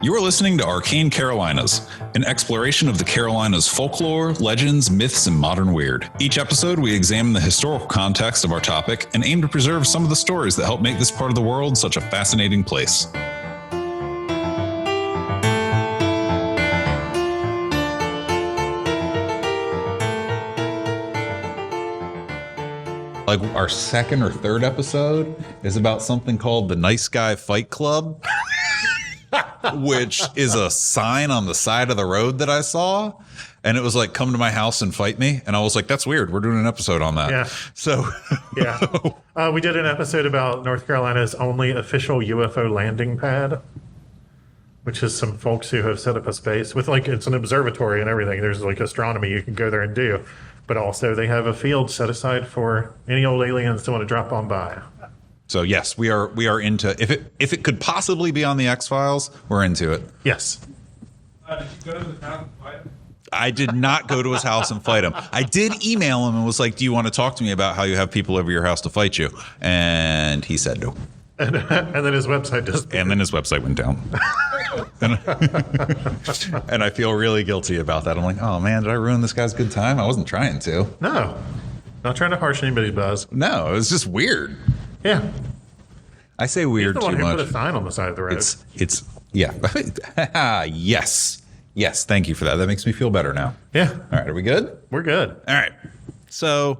You are listening to Arcane Carolinas, an exploration of the Carolinas' folklore, legends, myths, and modern weird. Each episode, we examine the historical context of our topic and aim to preserve some of the stories that help make this part of the world such a fascinating place. Like our second or third episode is about something called the Nice Guy Fight Club. Which is a sign on the side of the road that I saw. And it was like, come to my house and fight me. And I was like, that's weird. We're doing an episode on that. Yeah. So, yeah. We did an episode about North Carolina's only official UFO landing pad, which is some folks who have set up a space with it's an observatory and everything. There's like astronomy you can go there and do. But also they have a field set aside for any old aliens that want to drop on by. So yes, we are into if it could possibly be on the X-Files, we're into it. Yes. Did you go to his house and fight him? I did not go to his house and fight him. I did email him and was like, "Do you want to talk to me about how you have people over your house to fight you?" And he said no. And then his website disappeared. And then his website went down. And I feel really guilty about that. I'm like, oh man, did I ruin this guy's good time? I wasn't trying to. No. Not trying to harsh anybody's buzz. No, it was just weird. Yeah. I say weird He's the too one who much. put a sign on the side of the road. It's yeah. Yes. Thank you for that. That makes me feel better now. Yeah. All right. Are we good? We're good. All right. So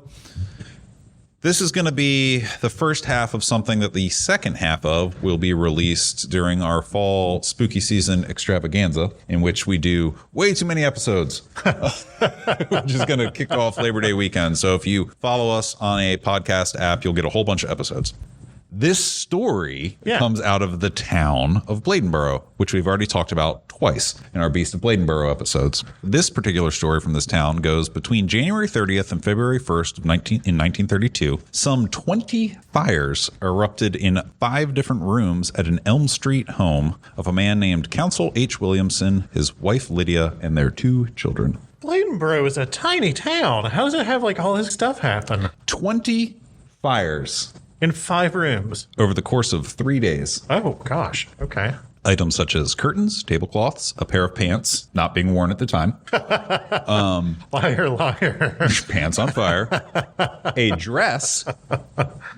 this is going to be the first half of something that the second half of will be released during our fall spooky season extravaganza, in which we do way too many episodes, which is going to kick off Labor Day weekend. So if you follow us on a podcast app, you'll get a whole bunch of episodes. This story comes out of the town of Bladenboro, which we've already talked about twice in our Beast of Bladenboro episodes. This particular story from this town goes between January 30th and February 1st in 1932. Some 20 fires erupted in 5 different rooms at an Elm Street home of a man named Council H. Williamson, his wife Lydia, and their 2 children. Bladenboro is a tiny town. How does it have all this stuff happen? 20 fires. In 5 rooms. Over the course of 3 days. Oh, gosh. Okay. Items such as curtains, tablecloths, a pair of pants not being worn at the time. Liar. Pants on fire. A dress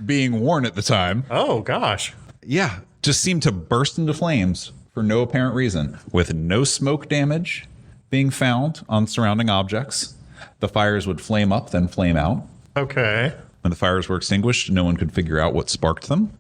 being worn at the time. Oh, gosh. Yeah. Just seemed to burst into flames for no apparent reason, with no smoke damage being found on surrounding objects. The fires would flame up, then flame out. Okay. When the fires were extinguished, no one could figure out what sparked them.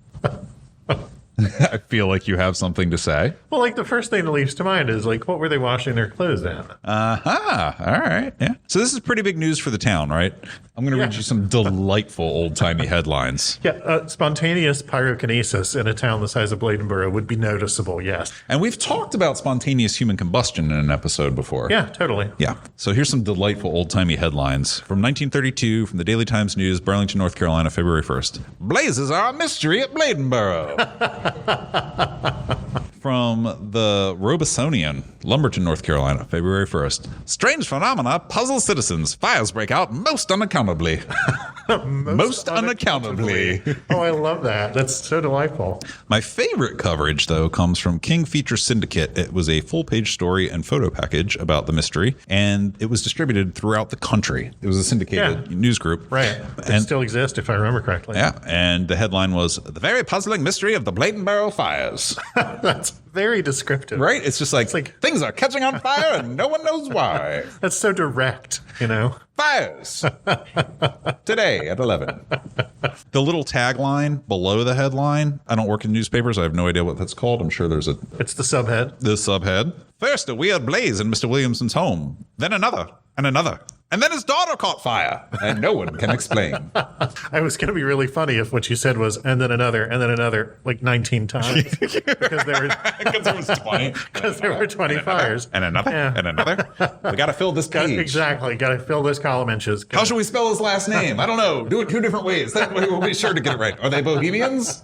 I feel like you have something to say. Well, the first thing that leaps to mind is, what were they washing their clothes in? All right. Yeah. So this is pretty big news for the town, right? I'm going to read you some delightful old-timey headlines. Yeah, spontaneous pyrokinesis in a town the size of Bladenboro would be noticeable, yes. And we've talked about spontaneous human combustion in an episode before. Yeah, totally. Yeah. So here's some delightful old-timey headlines. From 1932, from the Daily Times News, Burlington, North Carolina, February 1st. Blazes are a mystery at Bladenboro. From the Robesonian, Lumberton, North Carolina, February 1st. Strange phenomena puzzle citizens. Fires break out most unaccountably. Most unaccountably. Oh, I love that. That's so delightful. My favorite coverage, though, comes from King Feature Syndicate. It was a full-page story and photo package about the mystery, and it was distributed throughout the country. It was a syndicated news group. Right. It still exists, if I remember correctly. Yeah, and the headline was, The Very Puzzling Mystery of the Bladenboro Fires. That's very descriptive. Right? It's just like things are catching on fire and no one knows why. That's so direct, Fires. Today at 11. The little tagline below the headline, I don't work in newspapers. I have no idea what that's called. I'm sure there's It's the subhead. The subhead. First, a weird blaze in Mr. Williamson's home. Then another and another. And then his daughter caught fire, and no one can explain. I was going to be really funny if what you said was, and then another, 19 times. Because there was 20. Because there were 20 fires. And another, and another. We got to fill this page. Exactly. Got to fill this column inches. How should we spell his last name? I don't know. Do it 2 different ways. That way we'll be sure to get it right. Are they Bohemians?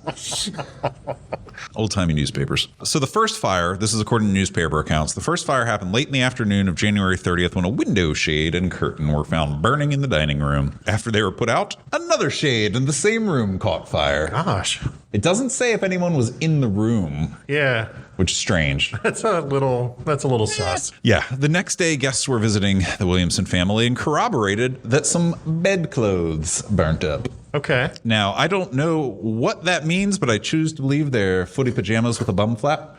Old-timey newspapers. So the first fire, this is according to newspaper accounts, the first fire happened late in the afternoon of January 30th when a window shade and curtain were found burning in the dining room. After they were put out, another shade in the same room caught fire. Gosh. It doesn't say if anyone was in the room, Yeah. which is strange. That's a little sus. Yeah. The next day, guests were visiting the Williamson family and corroborated that some bedclothes burnt up. Okay. Now, I don't know what that means, but I choose to believe they're footy pajamas with a bum flap.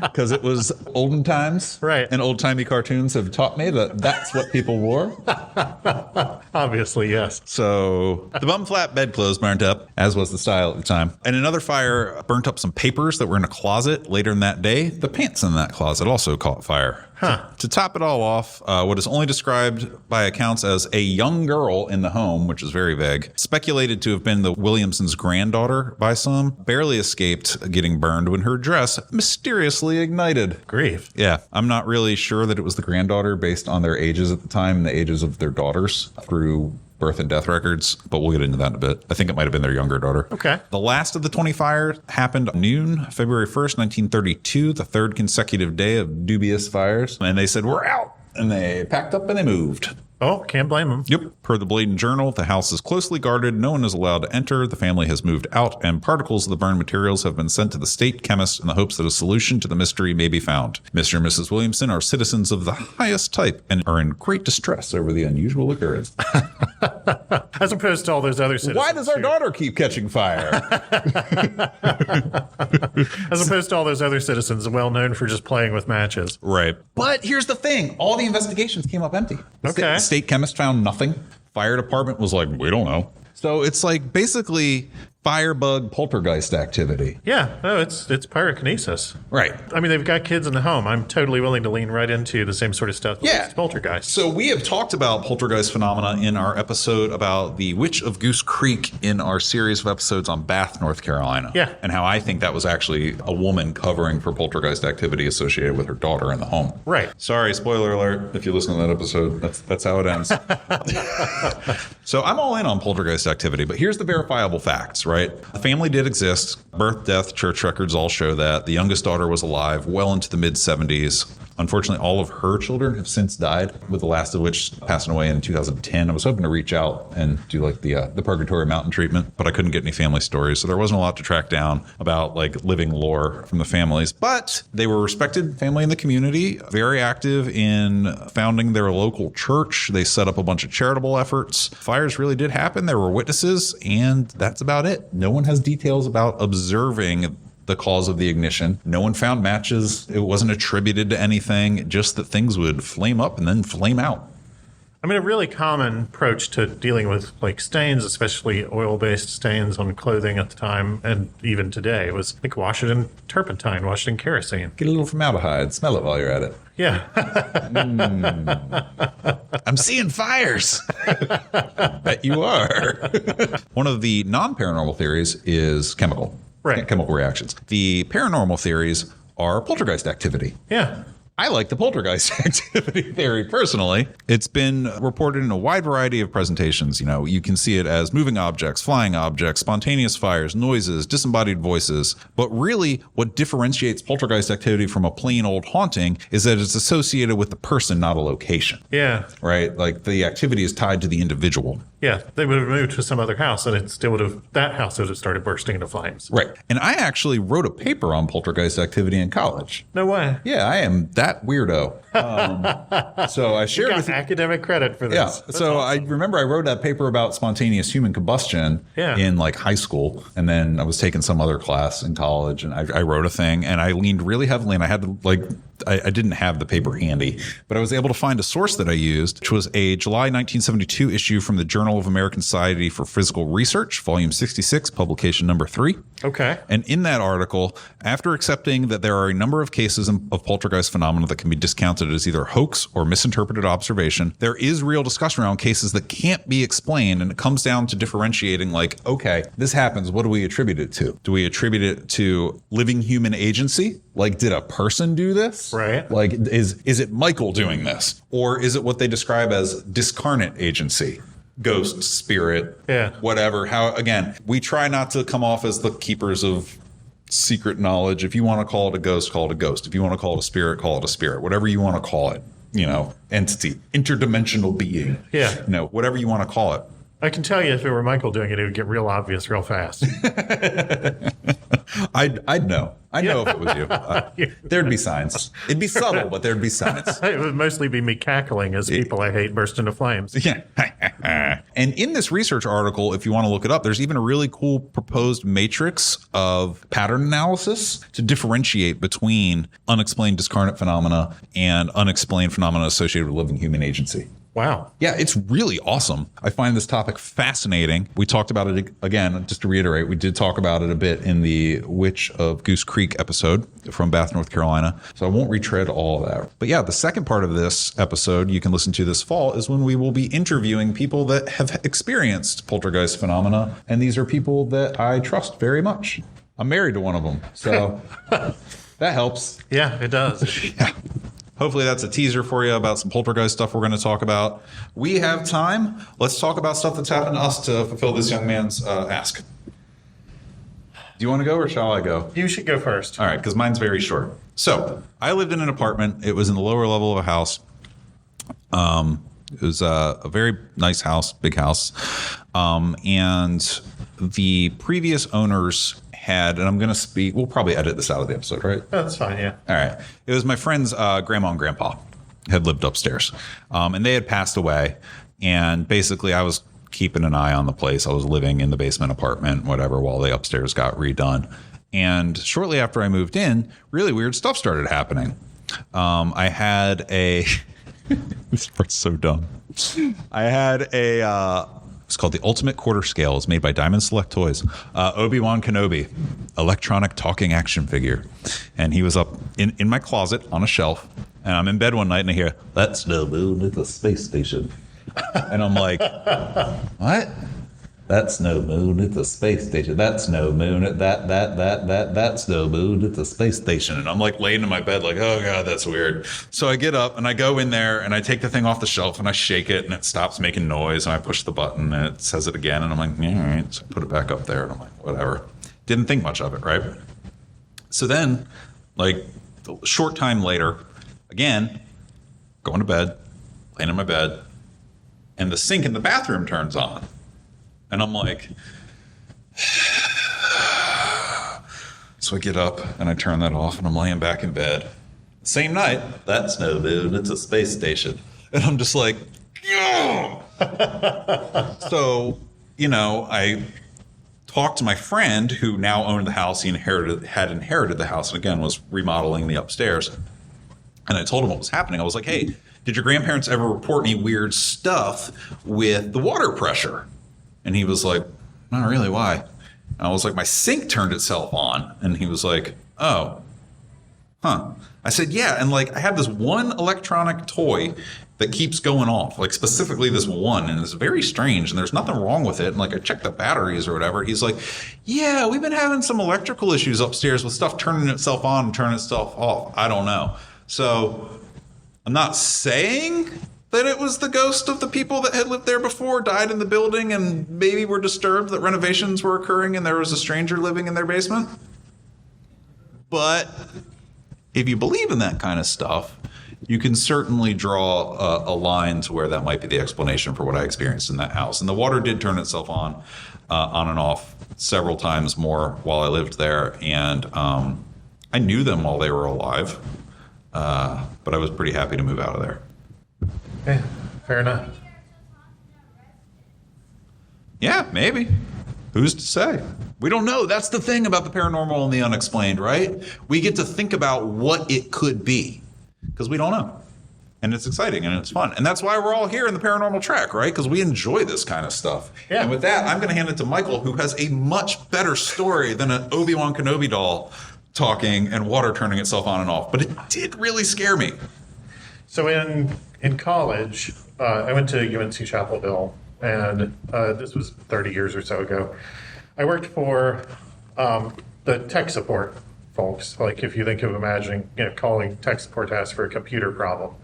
Because it was olden times. Right. And old-timey cartoons have taught me that that's what people wore. Obviously, yes. So the bum flap bedclothes burnt up, as was the style at the time. And another fire burnt up some papers that were in a closet. Later in that day, the pants in that closet also caught fire. Huh. To top it all off, what is only described by accounts as a young girl in the home, which is very vague, speculated to have been the Williamsons' granddaughter by some, barely escaped getting burned when her dress mysteriously ignited. Grief. Yeah, I'm not really sure that it was the granddaughter based on their ages at the time and the ages of their daughters through birth and death records, but we'll get into that in a bit. I think it might have been their younger daughter. Okay. The last of the 20 fires happened noon, February 1st, 1932, the third consecutive day of dubious fires. And they said, we're out. And they packed up and they moved. Oh, can't blame them. Yep. Per the Bladen Journal, the house is closely guarded. No one is allowed to enter. The family has moved out, and particles of the burned materials have been sent to the state chemist in the hopes that a solution to the mystery may be found. Mr. and Mrs. Williamson are citizens of the highest type and are in great distress over the unusual occurrence. As opposed to all those other citizens. Why does our daughter keep catching fire? As opposed to all those other citizens well known for just playing with matches. Right. But here's the thing. All the investigations came up empty. Okay. The state chemist found nothing. Fire department was like, we don't know. So it's like basically firebug poltergeist activity. Yeah, no, it's pyrokinesis. Right. I mean, they've got kids in the home. I'm totally willing to lean right into the same sort of stuff. Yeah. With poltergeist. So we have talked about poltergeist phenomena in our episode about the Witch of Goose Creek in our series of episodes on Bath, North Carolina. Yeah. And how I think that was actually a woman covering for poltergeist activity associated with her daughter in the home. Right. Sorry, spoiler alert. If you listen to that episode, that's how it ends. So I'm all in on poltergeist activity, but here's the verifiable facts, right? The family did exist. Birth, death, church records all show that. The youngest daughter was alive well into the mid-70s. Unfortunately, all of her children have since died, with the last of which passing away in 2010. I was hoping to reach out and do like the Purgatory Mountain treatment, but I couldn't get any family stories, so there wasn't a lot to track down about like living lore from the families. But they were a respected family in the community, very active in founding their local church. They set up a bunch of charitable efforts. Fires really did happen. There were witnesses, and that's about it. No one has details about observing the cause of the ignition. No one found matches. It wasn't attributed to anything, just that things would flame up and then flame out. I mean, a really common approach to dealing with like stains, especially oil-based stains on clothing at the time and even today, was like wash it in turpentine, wash it in kerosene. Get a little formaldehyde. Smell it while you're at it. Yeah. I'm seeing fires. Bet you are. One of the non-paranormal theories is chemical. Right. Chemical reactions. The paranormal theories are poltergeist activity. Yeah. I like the poltergeist activity theory personally. It's been reported in a wide variety of presentations. You know, you can see it as moving objects, flying objects, spontaneous fires, noises, disembodied voices. But really, what differentiates poltergeist activity from a plain old haunting is that it's associated with the person, not a location. Yeah. Right? Like the activity is tied to the individual. Yeah. They would have moved to some other house and it still would have, that house would have started bursting into flames. Right. And I actually wrote a paper on poltergeist activity in college. No way. Yeah, I am that weirdo. So I shared Got with you. academic credit for this. Yeah. That's So awesome. I remember I wrote that paper about spontaneous human combustion in like high school. And then I was taking some other class in college and I wrote a thing and I leaned really heavily and I had to like, I didn't have the paper handy, but I was able to find a source that I used, which was a July 1972 issue from the Journal of American Society for Physical Research, volume 66, publication number 3. Okay. And in that article, after accepting that there are a number of cases of poltergeist phenomena that can be discounted as either hoax or misinterpreted observation, there is real discussion around cases that can't be explained. And it comes down to differentiating like, okay, this happens. What do we attribute it to? Do we attribute it to living human agency? Like, did a person do this? Right. Like, is it Michael doing this? Or is it what they describe as discarnate agency? Ghost, spirit, whatever. How, again, we try not to come off as the keepers of secret knowledge. If you want to call it a ghost, call it a ghost. If you want to call it a spirit, call it a spirit. Whatever you want to call it, you know, entity, interdimensional being. Yeah. You know, whatever you want to call it. I can tell you if it were Michael doing it, it would get real obvious real fast. I'd know. I know if it was you. There'd be signs. It'd be subtle, but there'd be signs. It would mostly be me cackling as people I hate burst into flames. Yeah. And in this research article, if you want to look it up, there's even a really cool proposed matrix of pattern analysis to differentiate between unexplained discarnate phenomena and unexplained phenomena associated with living human agency. Wow. Yeah, it's really awesome. I find this topic fascinating. We talked about it again, just to reiterate, we did talk about it a bit in the Witch of Goose Creek episode from Bath, North Carolina. So I won't retread all of that. But yeah, the second part of this episode you can listen to this fall is when we will be interviewing people that have experienced poltergeist phenomena. And these are people that I trust very much. I'm married to one of them. So that helps. Yeah, it does. Yeah. Hopefully that's a teaser for you about some poltergeist stuff we're going to talk about. We have time. Let's talk about stuff that's happened to us to fulfill this young man's ask. Do you want to go or shall I go? You should go first. All right, because mine's very short. So I lived in an apartment. It was in the lower level of a house. It was a very nice house, big house. And the previous owners had, and I'm going to speak, we'll probably edit this out of the episode, right? That's fine, yeah. All right. It was my friend's grandma and grandpa had lived upstairs. And they had passed away. And basically, I was keeping an eye on the place. I was living in the basement apartment, whatever, while the upstairs got redone. And shortly after I moved in, really weird stuff started happening. I had a... This part's so dumb. I had a... It's called the Ultimate Quarter Scale. It's made by Diamond Select Toys. Obi-Wan Kenobi, electronic talking action figure. And he was up in my closet on a shelf. And I'm in bed one night and I hear, "That's no moon, it's a space station." And I'm like, "What? That's no moon, it's a space station. That's no moon, that's no moon, it's a space station." And I'm like laying in my bed like, oh God, that's weird. So I get up and I go in there and I take the thing off the shelf and I shake it and it stops making noise and I push the button and it says it again and I'm like, yeah, all right. So I put it back up there and I'm like, whatever. Didn't think much of it, right? So then, like a short time later, again, going to bed, laying in my bed, and the sink in the bathroom turns on. And I'm like, so I get up and I turn that off and I'm laying back in bed. Same night, "That's no moon, it's a space station." And I'm just like, so, I talked to my friend who now owned the house. He had inherited the house and again was remodeling the upstairs. And I told him what was happening. I was like, "Hey, did your grandparents ever report any weird stuff with the water pressure?" And he was like, "Not really, why?" And I was like, "My sink turned itself on." And he was like, "Oh, huh." I said, "Yeah." And like, I have this one electronic toy that keeps going off, like specifically this one. And it's very strange. And there's nothing wrong with it. And like, I checked the batteries or whatever. He's like, "Yeah, we've been having some electrical issues upstairs with stuff turning itself on and turning itself off. I don't know." So I'm not saying that it was the ghost of the people that had lived there before, died in the building, and maybe were disturbed that renovations were occurring and there was a stranger living in their basement. But if you believe in that kind of stuff, you can certainly draw a line to where that might be the explanation for what I experienced in that house. And the water did turn itself on and off several times more while I lived there. And I knew them while they were alive, but I was pretty happy to move out of there. Yeah, fair enough. Yeah, maybe. Who's to say? We don't know. That's the thing about the paranormal and the unexplained, right? We get to think about what it could be because we don't know. And it's exciting and it's fun. And that's why we're all here in the paranormal track, right? Because we enjoy this kind of stuff. Yeah. And with that, I'm going to hand it to Michael, who has a much better story than an Obi-Wan Kenobi doll talking and water turning itself on and off. But it did really scare me. So in college, I went to UNC Chapel Hill, and this was 30 years or so ago. I worked for the tech support folks. Like if you think of imagining, calling tech support to ask for a computer problem.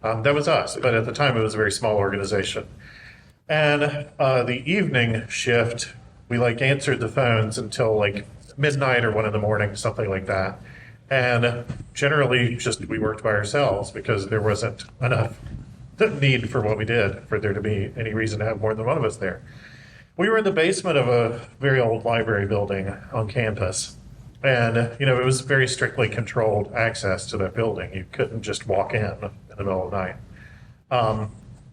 That was us, but at the time it was a very small organization. And the evening shift, we answered the phones until midnight or 1 a.m, something like that. And generally we worked by ourselves because there wasn't enough need for what we did for there to be any reason to have more than one of us there. We were in the basement of a very old library building on campus. And, it was very strictly controlled access to that building. You couldn't just walk in the middle of the night.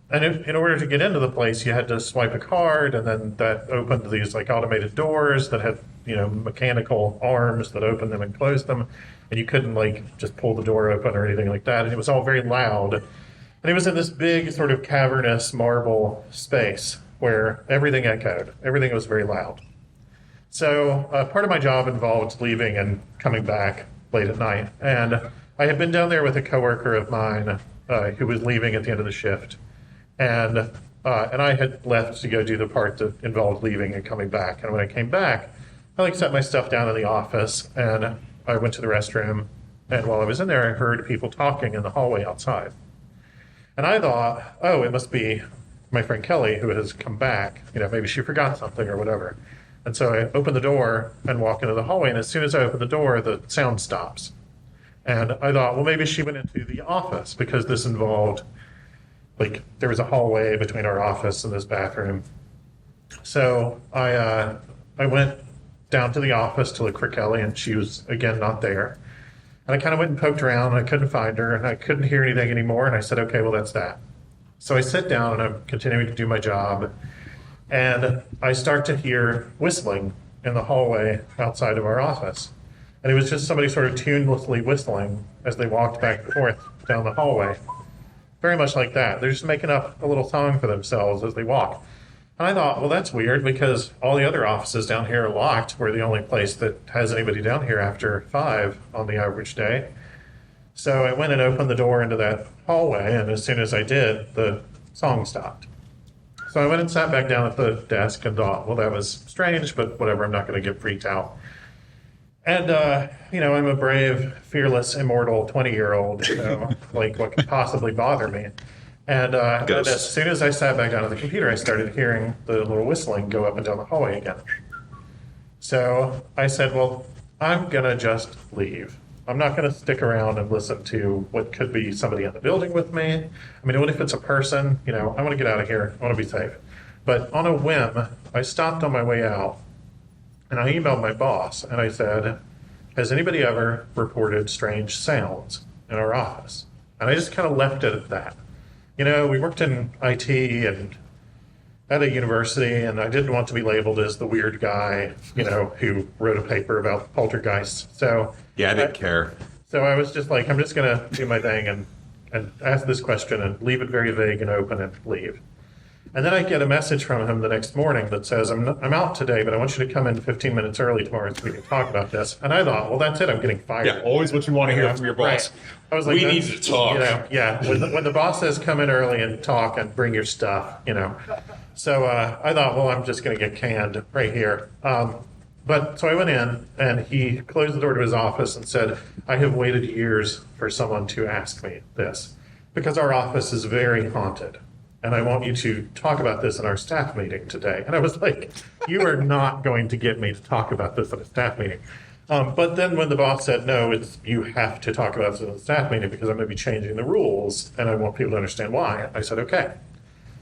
And in order to get into the place, you had to swipe a card, and then that opened these like automated doors that had, mechanical arms that opened them and closed them. And you couldn't like just pull the door open or anything like that. And it was all very loud. And it was in this big sort of cavernous marble space where everything echoed. Everything was very loud. So part of my job involved leaving and coming back late at night. And I had been down there with a coworker of mine who was leaving at the end of the shift. And I had left to go do the part that involved leaving and coming back. And when I came back, I set my stuff down in the office and I went to the restroom. And while I was in there, I heard people talking in the hallway outside. And I thought, oh, it must be my friend Kelly who has come back. Maybe she forgot something or whatever. And so I open the door and walk into the hallway. And as soon as I open the door, the sound stops. And I thought, well, maybe she went into the office because this involved, there was a hallway between our office and this bathroom. So I went down to the office to look for Kelly, and she was, again, not there. And I kind of went and poked around, and I couldn't find her, and I couldn't hear anything anymore. And I said, okay, well, that's that. So I sit down, and I'm continuing to do my job. And I start to hear whistling in the hallway outside of our office. And it was just somebody sort of tunelessly whistling as they walked back and forth down the hallway. Very much like that. They're just making up a little song for themselves as they walk. And I thought, well, that's weird because all the other offices down here are locked. We're the only place that has anybody down here after 5 on the average day. So I went and opened the door into that hallway, and as soon as I did, the song stopped. So I went and sat back down at the desk and thought, well, that was strange, but whatever, I'm not going to get freaked out. And, I'm a brave, fearless, immortal 20-year-old, so, what could possibly bother me? And as soon as I sat back down at the computer, I started hearing the little whistling go up and down the hallway again. So I said, well, I'm going to just leave. I'm not going to stick around and listen to what could be somebody in the building with me. I mean, what if it's a person? I want to get out of here. I want to be safe. But on a whim, I stopped on my way out, and I emailed my boss, and I said, has anybody ever reported strange sounds in our office? And I just kind of left it at that. We worked in IT and at a university, and I didn't want to be labeled as the weird guy, who wrote a paper about poltergeists. So yeah, I didn't care. So I was just like, I'm just going to do my thing and ask this question and leave it very vague and open and leave. And then I get a message from him the next morning that says, I'm out today, but I want you to come in 15 minutes early tomorrow so we can talk about this. And I thought, well, that's it. I'm getting fired. Yeah, always what you want to hear from your boss. Right. I was like, we need to talk. When the boss says come in early and talk and bring your stuff, So I thought, well, I'm just going to get canned right here. But so I went in, and he closed the door to his office and said, I have waited years for someone to ask me this because our office is very haunted. And I want you to talk about this in our staff meeting today. And I was like, you are not going to get me to talk about this at a staff meeting. But then when the boss said, no, you have to talk about this in the staff meeting because I'm going to be changing the rules and I want people to understand why, I said, okay.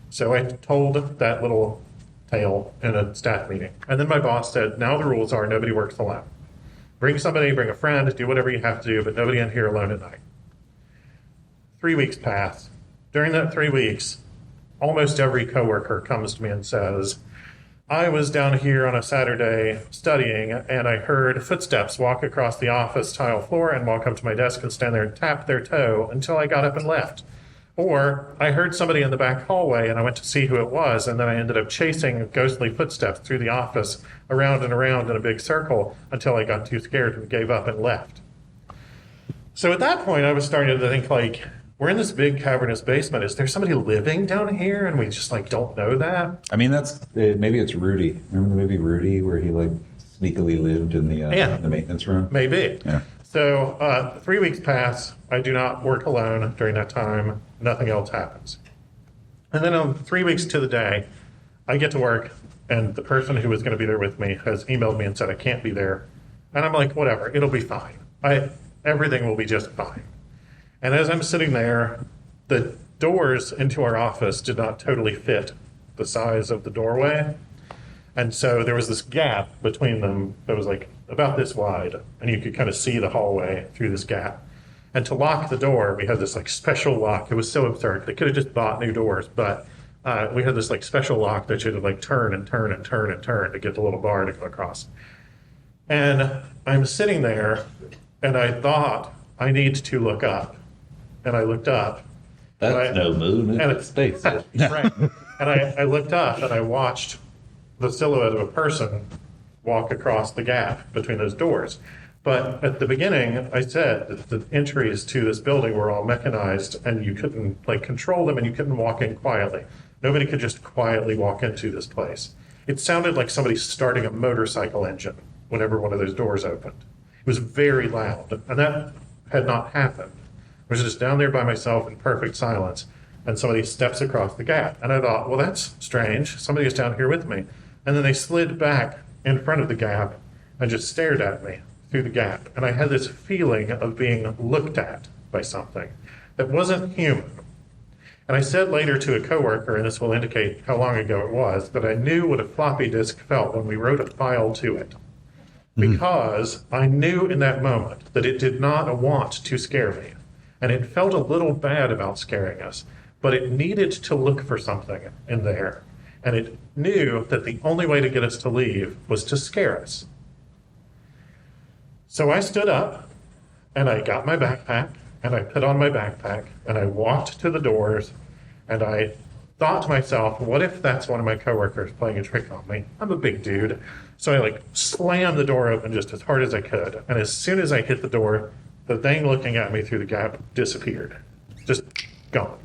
So I told that little tale in a staff meeting. And then my boss said, now the rules are nobody works alone. Bring somebody, bring a friend, do whatever you have to do, but nobody in here alone at night. 3 weeks pass. During that 3 weeks, almost every coworker comes to me and says, I was down here on a Saturday studying, and I heard footsteps walk across the office tile floor and walk up to my desk and stand there and tap their toe until I got up and left. Or I heard somebody in the back hallway, and I went to see who it was, and then I ended up chasing ghostly footsteps through the office around and around in a big circle until I got too scared and gave up and left. So at that point, I was starting to think, we're in this big cavernous basement. Is there somebody living down here and we just don't know that? I mean, that's maybe it's Rudy. Remember the movie Rudy where he sneakily lived in the maintenance room? Maybe. Yeah. So 3 weeks pass. I do not work alone during that time. Nothing else happens. And then on 3 weeks to the day, I get to work, and the person who was going to be there with me has emailed me and said I can't be there. And I'm like, whatever, it'll be fine. Everything will be just fine. And as I'm sitting there, the doors into our office did not totally fit the size of the doorway. And so there was this gap between them that was like about this wide, and you could kind of see the hallway through this gap. And to lock the door, we had this like special lock. It was so absurd. They could have just bought new doors, but we had this like special lock that you had to like turn and turn and turn and turn to get the little bar to go across. And I'm sitting there, and I thought, I need to look up. And I looked up. That's no moon, it's space. Right. And I looked up, and I watched the silhouette of a person walk across the gap between those doors. But at the beginning, I said that the entries to this building were all mechanized, and you couldn't like control them, and you couldn't walk in quietly. Nobody could just quietly walk into this place. It sounded like somebody starting a motorcycle engine whenever one of those doors opened. It was very loud, and that had not happened. I was just down there by myself in perfect silence, and somebody steps across the gap. And I thought, well, that's strange. Somebody is down here with me. And then they slid back in front of the gap and just stared at me through the gap. And I had this feeling of being looked at by something that wasn't human. And I said later to a coworker, and this will indicate how long ago it was, that I knew what a floppy disk felt when we wrote a file to it. Because I knew in that moment that it did not want to scare me. And it felt a little bad about scaring us, but it needed to look for something in there. And it knew that the only way to get us to leave was to scare us. So I stood up, and I got my backpack, and I put on my backpack, and I walked to the doors, and I thought to myself, what if that's one of my coworkers playing a trick on me? I'm a big dude. So I like slammed the door open just as hard as I could. And as soon as I hit the door, the thing looking at me through the gap disappeared. Just gone.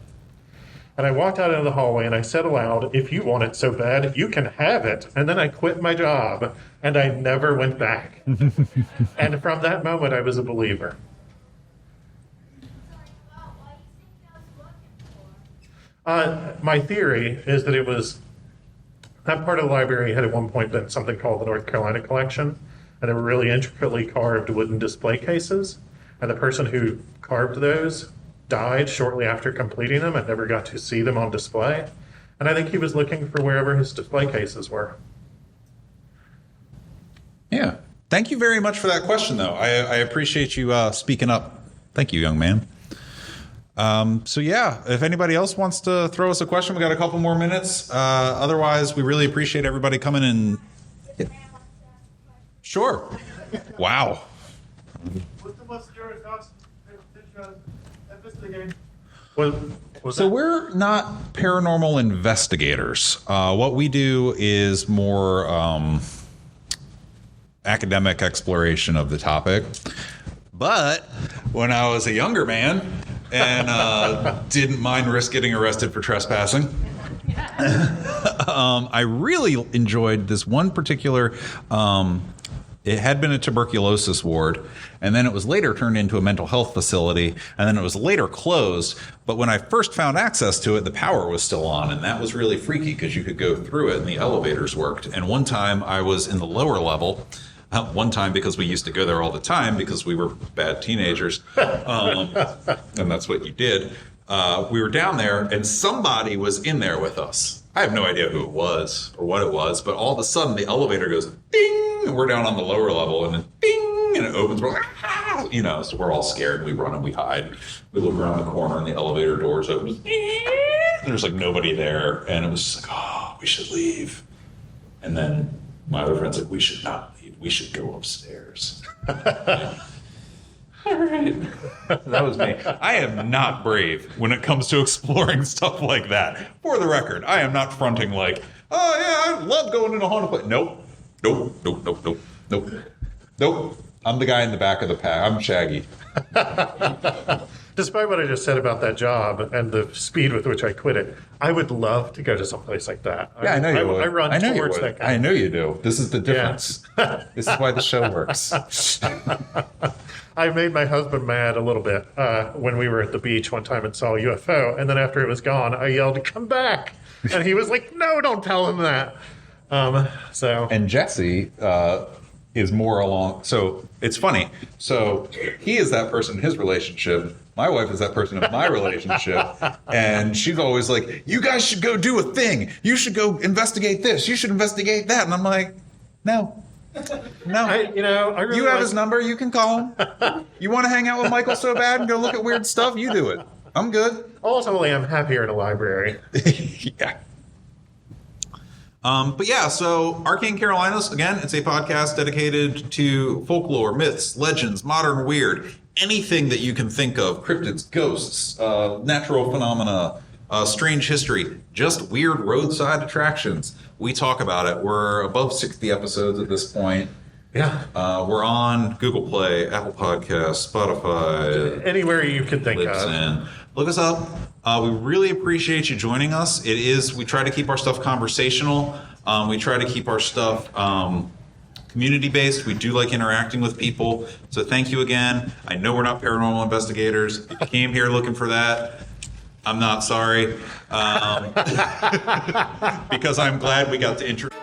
And I walked out into the hallway and I said aloud, if you want it so bad, you can have it. And then I quit my job and I never went back. And from that moment, I was a believer. My theory is that it was, that part of the library had at one point been something called the North Carolina collection, and they were really intricately carved wooden display cases, and the person who carved those died shortly after completing them and never got to see them on display. And I think he was looking for wherever his display cases were. Yeah. Thank you very much for that question, though. I appreciate you speaking up. Thank you, young man. So yeah, if anybody else wants to throw us a question, we got a couple more minutes. Otherwise, we really appreciate everybody coming in. Sure. Wow. What's the most scary house investigating? So we're not paranormal investigators. What we do is more academic exploration of the topic. But when I was a younger man and didn't mind getting arrested for trespassing, I really enjoyed this one particular. It had been a tuberculosis ward, and then it was later turned into a mental health facility, and then it was later closed. But when I first found access to it, the power was still on, and that was really freaky because you could go through it and the elevators worked. And one time I was in the lower level. One time because we used to go there all the time because we were bad teenagers, and that's what you did. We were down there, and somebody was in there with us. I have no idea who it was or what it was, but all of a sudden the elevator goes ding, and we're down on the lower level, and then ding, and it opens. We're like, ah! So we're all scared. And we run and we hide. We look around the corner, and the elevator doors open. And there's like nobody there, and it was just like, oh, we should leave. And then my other friend's like, we should not leave. We should go upstairs. All right. That was me. I am not brave when it comes to exploring stuff like that. For the record, I am not fronting like, oh yeah, I love going into a haunted place. Nope. I'm the guy in the back of the pack. I'm Shaggy. Despite what I just said about that job and the speed with which I quit it, I would love to go to someplace like that. Yeah, I know you would. I run towards that kind I know you do. This is the difference. This is why the show works. I made my husband mad a little bit when we were at the beach one time and saw a UFO, and then after it was gone, I yelled, "Come back!" And he was like, "No, don't tell him that." And Jesse is more along. So it's funny. So he is that person in his relationship. My wife is that person in my relationship. And she's always like, you guys should go do a thing. You should go investigate this. You should investigate that. And I'm like, no. I really you have his number. You can call him. You want to hang out with Michael so bad and go look at weird stuff? You do it. I'm good. Ultimately, I'm happier in a library. Yeah. But yeah, so Arcane Carolinas, again, it's a podcast dedicated to folklore, myths, legends, modern weird, anything that you can think of, cryptids, ghosts, natural phenomena, strange history, just weird roadside attractions. We talk about it. We're above 60 episodes at this point. Yeah. We're on Google Play, Apple Podcasts, Spotify. Anywhere you can think of. Look us up. We really appreciate you joining us. We try to keep our stuff conversational. We try to keep our stuff community-based. We do like interacting with people. So thank you again. I know we're not paranormal investigators. If you came here looking for that, I'm not sorry. Because I'm glad we got to introduce.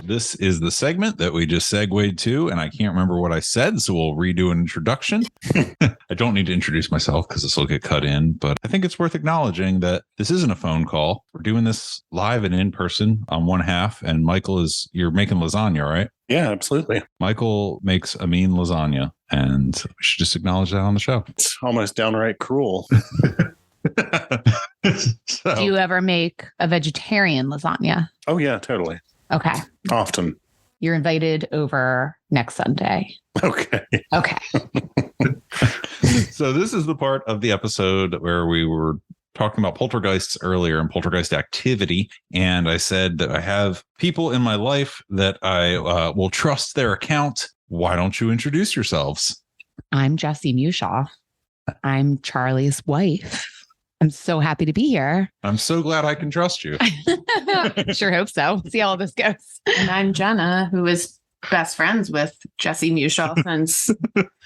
This is the segment that we just segued to, and I can't remember what I said, so we'll redo an introduction. I don't need to introduce myself because this will get cut in, but I think it's worth acknowledging that this isn't a phone call. We're doing this live and in person on one half, and Michael you're making lasagna, right? Yeah, absolutely. Michael makes a mean lasagna, and we should just acknowledge that on the show. It's almost downright cruel. Do you ever make a vegetarian lasagna? Oh, yeah, totally. Okay. Often. You're invited over next Sunday. Okay. Okay. So this is the part of the episode where we were talking about poltergeists earlier and poltergeist activity. And I said that I have people in my life that I will trust their account. Why don't you introduce yourselves? I'm Jessie Mushoff. I'm Charlie's wife. I'm so happy to be here. I'm so glad I can trust you. Sure hope so. See how all this goes. And I'm Jenna, who is best friends with Jessie Mushoff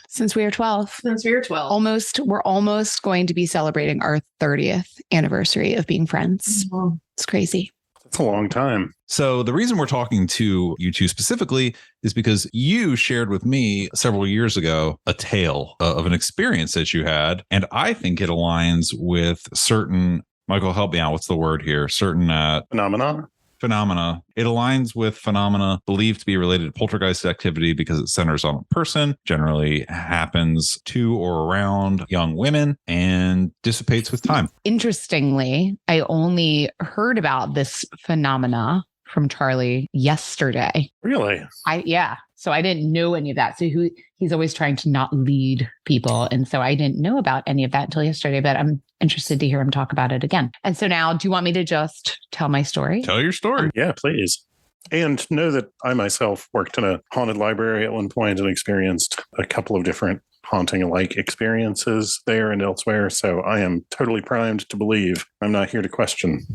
since we were 12. Since we were 12. We're almost going to be celebrating our 30th anniversary of being friends. Mm-hmm. It's crazy. That's a long time. So the reason we're talking to you two specifically is because you shared with me several years ago a tale of an experience that you had. And I think it aligns with certain, Michael, help me out. What's the word here? Certain phenomena. It aligns with phenomena believed to be related to poltergeist activity because it centers on a person, generally happens to or around young women, and dissipates with time. Interestingly, I only heard about this phenomena from Charlie yesterday. Really? So I didn't know any of that. So he's always trying to not lead people. And so I didn't know about any of that until yesterday, but I'm interested to hear him talk about it again. And so now, do you want me to just tell my story? Tell your story. Yeah, please. And know that I myself worked in a haunted library at one point and experienced a couple of different haunting-alike experiences there and elsewhere. So I am totally primed to believe. I'm not here to question.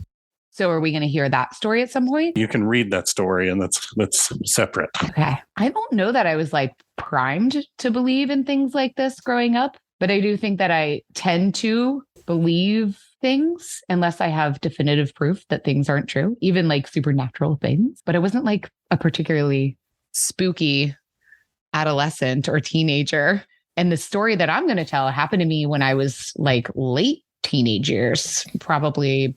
So are we going to hear that story at some point? You can read that story, and that's separate. Okay. I don't know that I was primed to believe in things like this growing up, but I do think that I tend to believe things unless I have definitive proof that things aren't true, even supernatural things. But I wasn't a particularly spooky adolescent or teenager. And the story that I'm going to tell happened to me when I was late teenage years, probably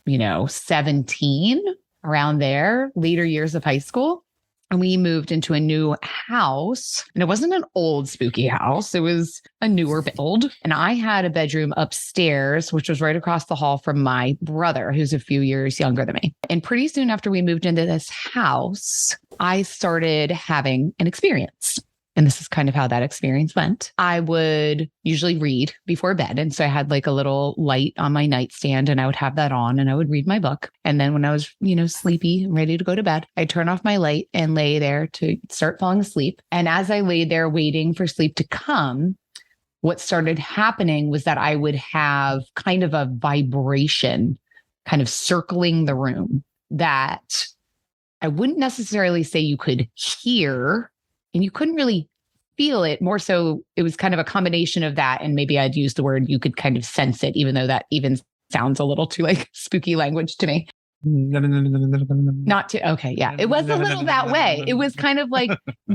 17, around there, later years of high school. And we moved into a new house, and it wasn't an old spooky house. It was a newer build. And I had a bedroom upstairs, which was right across the hall from my brother, who's a few years younger than me. And pretty soon after we moved into this house, I started having an experience. And this is kind of how that experience went. I would usually read before bed. And so I had a little light on my nightstand, and I would have that on and I would read my book. And then when I was, sleepy and ready to go to bed, I'd turn off my light and lay there to start falling asleep. And as I lay there waiting for sleep to come, what started happening was that I would have kind of a vibration kind of circling the room that I wouldn't necessarily say you could hear, and you couldn't really feel it. More so, it was kind of a combination of that. And maybe I'd use the word you could kind of sense it, even though that even sounds a little too spooky language to me. Not too. Okay. Yeah. It was a little that way. It was kind of like,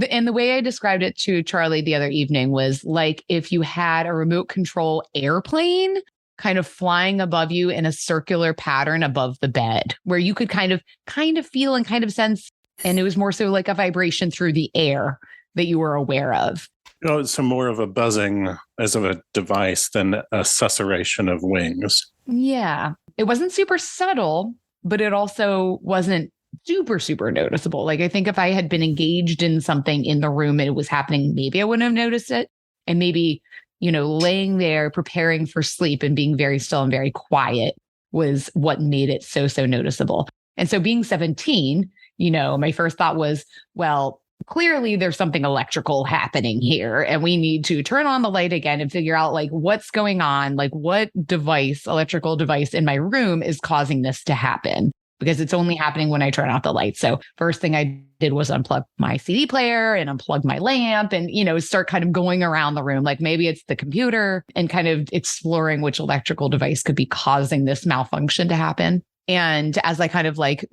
and the way I described it to Charlie the other evening was like if you had a remote control airplane kind of flying above you in a circular pattern above the bed where you could kind of feel and kind of sense. And it was more so like a vibration through the air that you were aware of. Oh, so more of a buzzing as of a device than a susurration of wings. Yeah. It wasn't super subtle, but it also wasn't super, super noticeable. Like I think if I had been engaged in something in the room and it was happening, maybe I wouldn't have noticed it. And maybe, laying there preparing for sleep and being very still and very quiet was what made it so, so noticeable. And so being 17, my first thought was, well, clearly there's something electrical happening here and we need to turn on the light again and figure out like what's going on, like what electrical device in my room is causing this to happen, because it's only happening when I turn off the light. So first thing I did was unplug my CD player and unplug my lamp and, start kind of going around the room. Like maybe it's the computer and kind of exploring which electrical device could be causing this malfunction to happen. And as I kind of like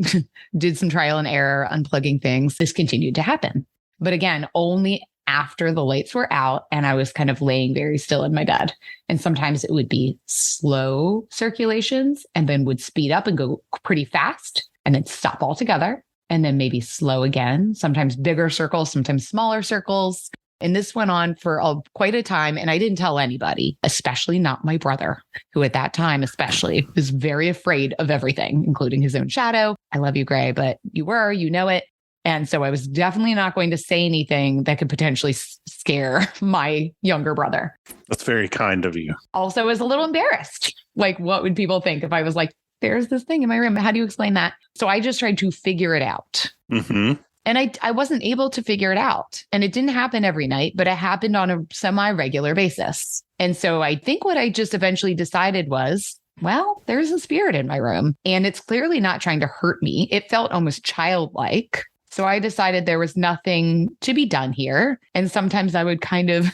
did some trial and error unplugging things, this continued to happen. But again, only after the lights were out and I was kind of laying very still in my bed. And sometimes it would be slow circulations and then would speed up and go pretty fast and then stop altogether. And then maybe slow again, sometimes bigger circles, sometimes smaller circles. And this went on for quite a time. And I didn't tell anybody, especially not my brother, who at that time especially was very afraid of everything, including his own shadow. I love you, Gray, but you know it. And so I was definitely not going to say anything that could potentially scare my younger brother. That's very kind of you. Also, I was a little embarrassed. Like, what would people think if I was like, there's this thing in my room? How do you explain that? So I just tried to figure it out. Mm-hmm. And I wasn't able to figure it out. And it didn't happen every night, but it happened on a semi-regular basis. And so I think what I just eventually decided was, well, there's a spirit in my room and it's clearly not trying to hurt me. It felt almost childlike. So I decided there was nothing to be done here. And sometimes I would kind of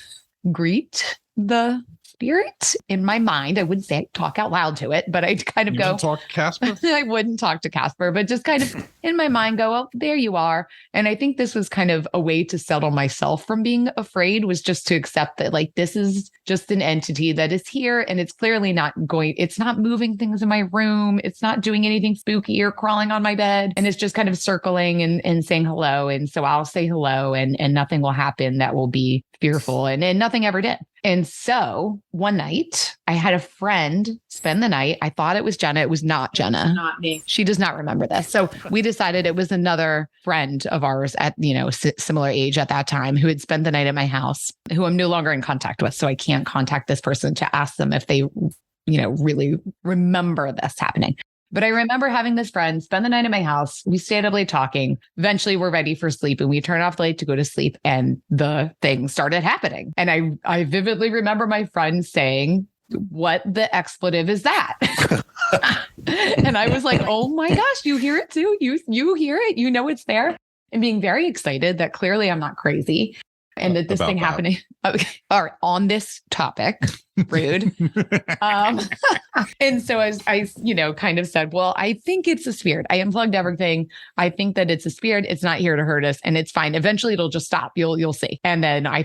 greet the spirit in my mind. I wouldn't say talk out loud to it, but I'd kind of go talk to Casper. I wouldn't talk to Casper, but just kind of in my mind go, well, there you are. And I think this was kind of a way to settle myself from being afraid, was just to accept that like this is just an entity that is here and it's clearly it's not moving things in my room. It's not doing anything spooky or crawling on my bed. And it's just kind of circling and saying hello. And so I'll say hello and nothing will happen that will be fearful. And nothing ever did. And so one night I had a friend spend the night. I thought it was Jenna. It was not Jenna. Not me. She does not remember this. So we decided it was another friend of ours at, similar age at that time who had spent the night at my house, who I'm no longer in contact with. So I can't contact this person to ask them if they, really remember this happening. But I remember having this friend spend the night at my house. We stayed up late talking. Eventually we're ready for sleep and we turned off the light to go to sleep and the thing started happening. And I vividly remember my friend saying, what the expletive is that? And I was like, oh my gosh, you hear it too? You hear it? You know it's there? And being very excited that clearly I'm not crazy. And that this thing happening. Okay. All right. On this topic, rude. And so I kind of said, well, I think it's a spirit. I unplugged everything. I think that it's a spirit. It's not here to hurt us and it's fine. Eventually it'll just stop. You'll see. And then I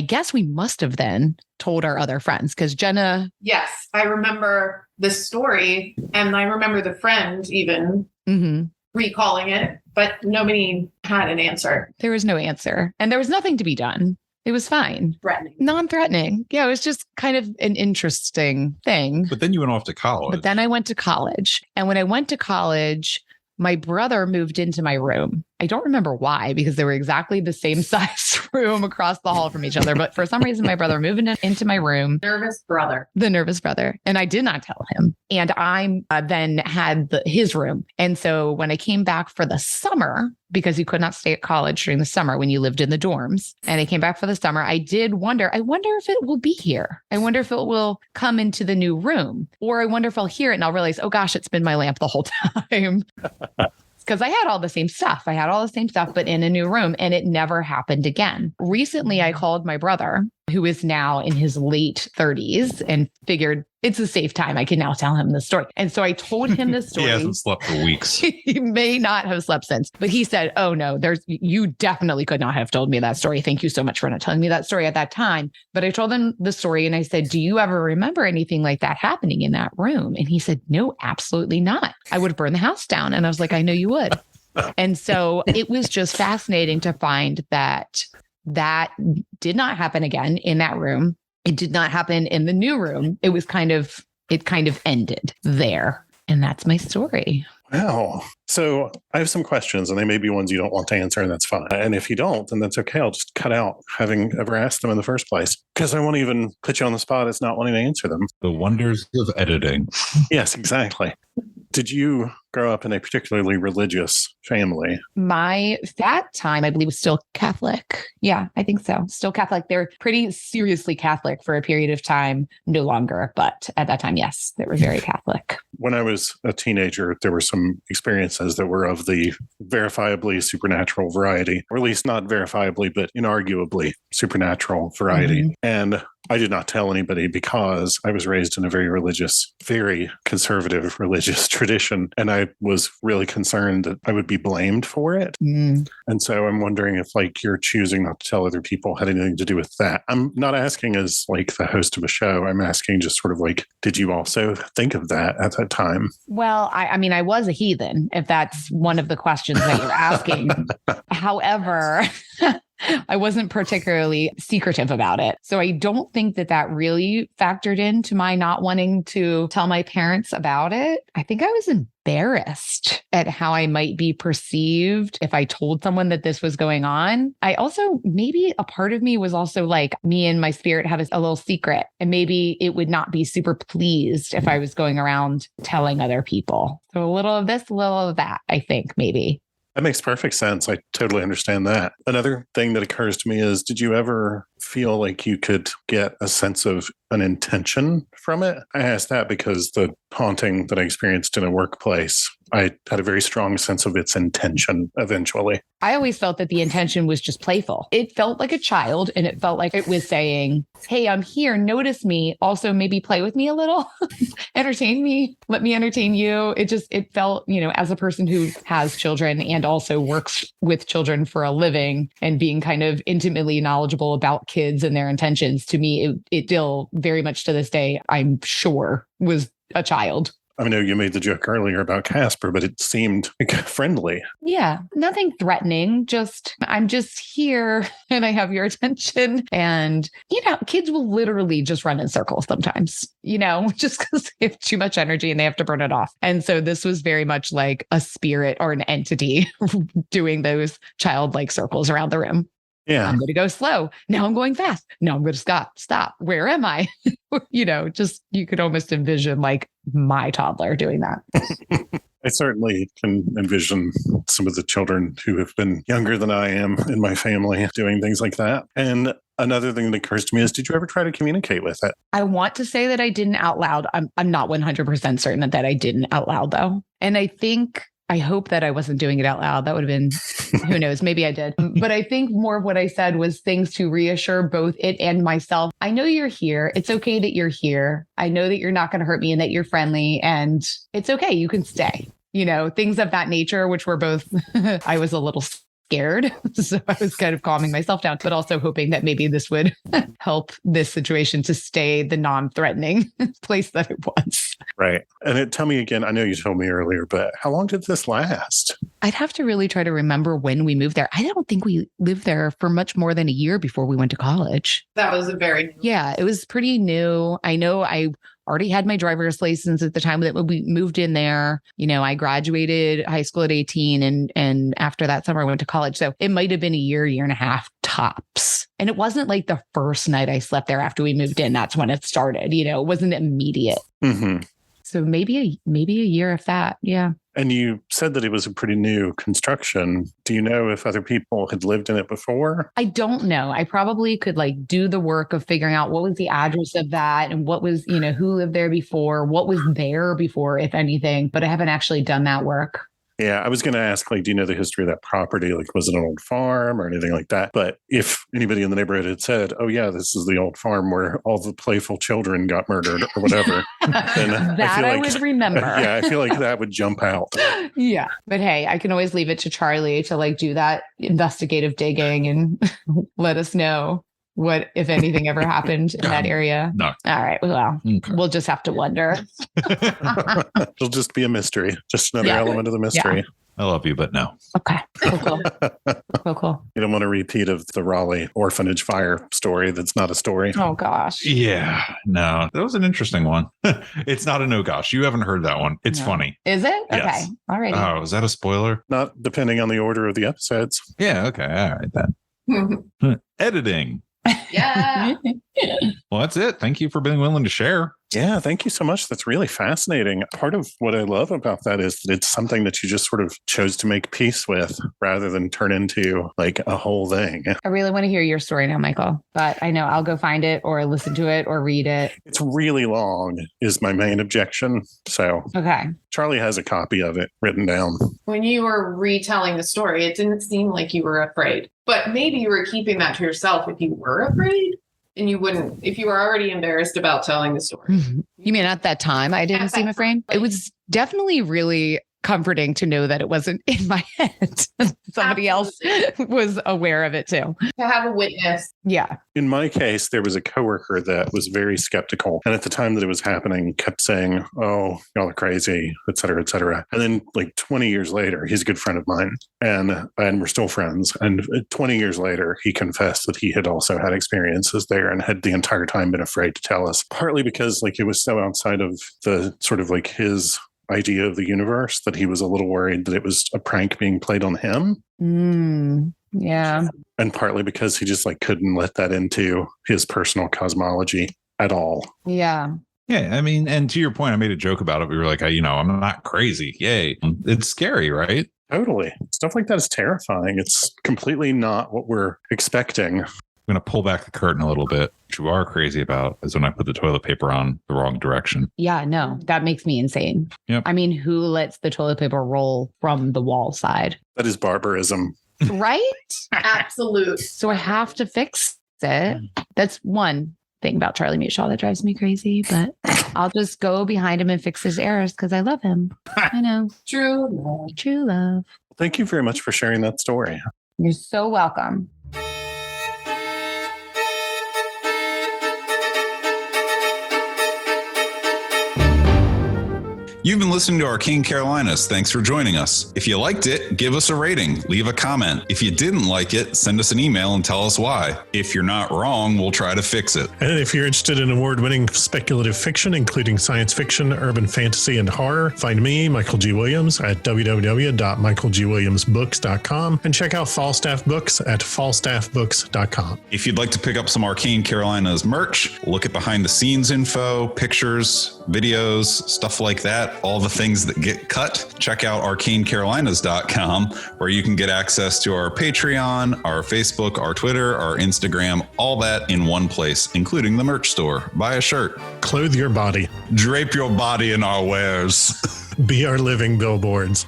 guess we must have then told our other friends because Jenna. Yes. I remember this story and I remember the friend even recalling it, but nobody had an answer. There was no answer and there was nothing to be done. It was fine. Threatening. Non-threatening. Yeah, it was just kind of an interesting thing. But then you went off to college. But then I went to college. And when I went to college, my brother moved into my room. I don't remember why, because they were exactly the same size room across the hall from each other. But for some reason, my brother moved into my room. Nervous brother. The nervous brother. And I did not tell him. And I then had his room. And so when I came back for the summer, because you could not stay at college during the summer when you lived in the dorms, and I came back for the summer, I did wonder, if it will be here. I wonder if it will come into the new room. Or I wonder if I'll hear it and I'll realize, oh gosh, it's been my lamp the whole time. Because I had all the same stuff. But in a new room, and it never happened again. Recently, I called my brother who is now in his late 30s, and figured it's a safe time. I can now tell him the story. And so I told him the story. He hasn't slept for weeks. He may not have slept since, but he said, oh no, you definitely could not have told me that story. Thank you so much for not telling me that story at that time. But I told him the story and I said, do you ever remember anything like that happening in that room? And he said, no, absolutely not. I would burn the house down. And I was like, I know you would. And so it was just fascinating to find that did not happen again in that room. It did not happen in the new room. It kind of ended there. And that's my story. Wow. So I have some questions, and they may be ones you don't want to answer, and that's fine. And if you don't, then that's okay. I'll just cut out having ever asked them in the first place, because I won't even put you on the spot as not wanting to answer them. The wonders of editing. Yes, exactly. Did you grow up in a particularly religious family? That time, I believe, was still Catholic. Yeah, I think so. Still Catholic. They're pretty seriously Catholic for a period of time, no longer. But at that time, yes, they were very Catholic. When I was a teenager, there were some experiences that were of the verifiably supernatural variety, or at least not verifiably, but inarguably supernatural variety. Mm-hmm. And I did not tell anybody because I was raised in a very religious, very conservative religious tradition. And I was really concerned that I would be blamed for it. Mm. And so I'm wondering if you're choosing not to tell other people had anything to do with that. I'm not asking as the host of a show. I'm asking just sort of did you also think of that at that time? Well, I mean, I was a heathen, if that's one of the questions that you're asking. However, I wasn't particularly secretive about it. So I don't think that really factored into my not wanting to tell my parents about it. I think I was embarrassed at how I might be perceived if I told someone that this was going on. I also, maybe a part of me was also me and my spirit have a little secret, and maybe it would not be super pleased if I was going around telling other people. So a little of this, a little of that, I think maybe. That makes perfect sense. I totally understand that. Another thing that occurs to me is, did you ever feel like you could get a sense of an intention from it? I asked that because the haunting that I experienced in a workplace, I had a very strong sense of its intention eventually. I always felt that the intention was just playful. It felt like a child, and it felt like it was saying, hey, I'm here. Notice me. Also, maybe play with me a little. Entertain me. Let me entertain you. It felt, as a person who has children and also works with children for a living and being kind of intimately knowledgeable about kids and their intentions, to me, it still very much to this day, I'm sure, was a child. I know you made the joke earlier about Casper, but it seemed friendly. Yeah, nothing threatening. I'm just here and I have your attention. And, kids will literally just run in circles sometimes, just because they have too much energy and they have to burn it off. And so this was very much like a spirit or an entity doing those childlike circles around the room. Yeah. I'm going to go slow. Now I'm going fast. No, I'm going to stop. Where am I? You could almost envision my toddler doing that. I certainly can envision some of the children who have been younger than I am in my family doing things like that. And another thing that occurs to me is, did you ever try to communicate with it? I want to say that I didn't out loud. I'm not 100% certain that I didn't out loud, though. And I hope that I wasn't doing it out loud. That would have been, who knows, maybe I did. But I think more of what I said was things to reassure both it and myself. I know you're here. It's okay that you're here. I know that you're not going to hurt me and that you're friendly, and it's okay. You can stay. Things of that nature, which were both, I was a little scared. So I was kind of calming myself down, but also hoping that maybe this would help this situation to stay the non-threatening place that it was. Right. And tell me again, I know you told me earlier, but how long did this last? I'd have to really try to remember when we moved there. I don't think we lived there for much more than a year before we went to college. That was Yeah, it was pretty new. I know I already had my driver's license at the time that we moved in there. I graduated high school at 18, and after that summer I went to college. So it might have been a year and a half tops. And it wasn't like the first night I slept there after we moved in. That's when it started. It wasn't immediate. Mm-hmm. So maybe a year of that. Yeah. And you said that it was a pretty new construction. Do you know if other people had lived in it before? I don't know. I probably could do the work of figuring out what was the address of that and what was, who lived there before, what was there before, if anything, but I haven't actually done that work. Yeah, I was going to ask, like, do you know the history of that property? Like, was it an old farm or anything like that? But if anybody in the neighborhood had said, oh, yeah, this is the old farm where all the playful children got murdered or whatever, then I would remember. Yeah, I feel like that would jump out. Yeah. But hey, I can always leave it to Charlie to like do that investigative digging and let us know what, if anything, ever happened in that area. No. All right. Well, Okay. we'll just have to wonder. It'll just be a mystery, just another element of the mystery. I love you, but no. Okay. Cool. Cool. You don't want a repeat of the Raleigh orphanage fire story that's not a story. Oh, gosh. Yeah, no, that was an interesting one. It's not a no gosh. You haven't heard that one. It's funny. Is it? Yes. Okay. All right. Oh, is that a spoiler? Not depending on the order of the episodes. Yeah, okay. All right then. Editing. Yeah. Well, that's it. Thank you for being willing to share. Yeah, thank you so much. That's really fascinating. Part of what I love about that is that it's something that you just sort of chose to make peace with rather than turn into like a whole thing. I really want to hear your story now, Michael, but I know I'll go find it or listen to it or read it. It's really long is my main objection. So Okay. Charlie has a copy of it written down. When you were retelling the story, it didn't seem like you were afraid, but maybe you were keeping that to yourself if you were afraid. And you wouldn't, if you were already embarrassed about telling the story. You mean at that time I didn't seem afraid? It was definitely really comforting to know that it wasn't in my head. Somebody else was aware of it too. To have a witness. Yeah. In my case, there was a coworker that was very skeptical. And at the time that it was happening, kept saying, oh, y'all are crazy, et cetera, et cetera. And then like 20 years later, he's a good friend of mine and we're still friends. And 20 years later, he confessed that he had also had experiences there and had the entire time been afraid to tell us, partly because like it was so outside of the sort of like his idea of the universe that he was a little worried that it was a prank being played on him. Yeah. And partly because he just like couldn't let that into his personal cosmology at all. Yeah. Yeah, I mean, and to your point, I made a joke about it. We were like, I'm not crazy. Yay. It's scary, right? Totally. Stuff like that is terrifying. It's completely not what we're expecting. I'm going to pull back the curtain a little bit. What you are crazy about is when I put the toilet paper on the wrong direction. Yeah, no, that makes me insane. Yep. I mean, who lets the toilet paper roll from the wall side? That is barbarism. Right? Absolute. So I have to fix it. That's one thing about Charlie Mutual that drives me crazy, but I'll just go behind him and fix his errors because I love him. I know. True. True love. Thank you very much for sharing that story. You're so welcome. You've been listening to Arcane Carolinas. Thanks for joining us. If you liked it, give us a rating, leave a comment. If you didn't like it, send us an email and tell us why. If you're not wrong, we'll try to fix it. And if you're interested in award-winning speculative fiction, including science fiction, urban fantasy, and horror, find me, Michael G. Williams, at www.michaelgwilliamsbooks.com and check out Falstaff Books at falstaffbooks.com. If you'd like to pick up some Arcane Carolinas merch, look at behind-the-scenes info, pictures, videos, stuff like that, all the things that get cut, check out arcanecarolinas.com, where you can get access to our Patreon, our Facebook, our Twitter, our Instagram, all that in one place, including the merch store. Buy a shirt. Clothe your body. Drape your body in our wares. Be our living billboards.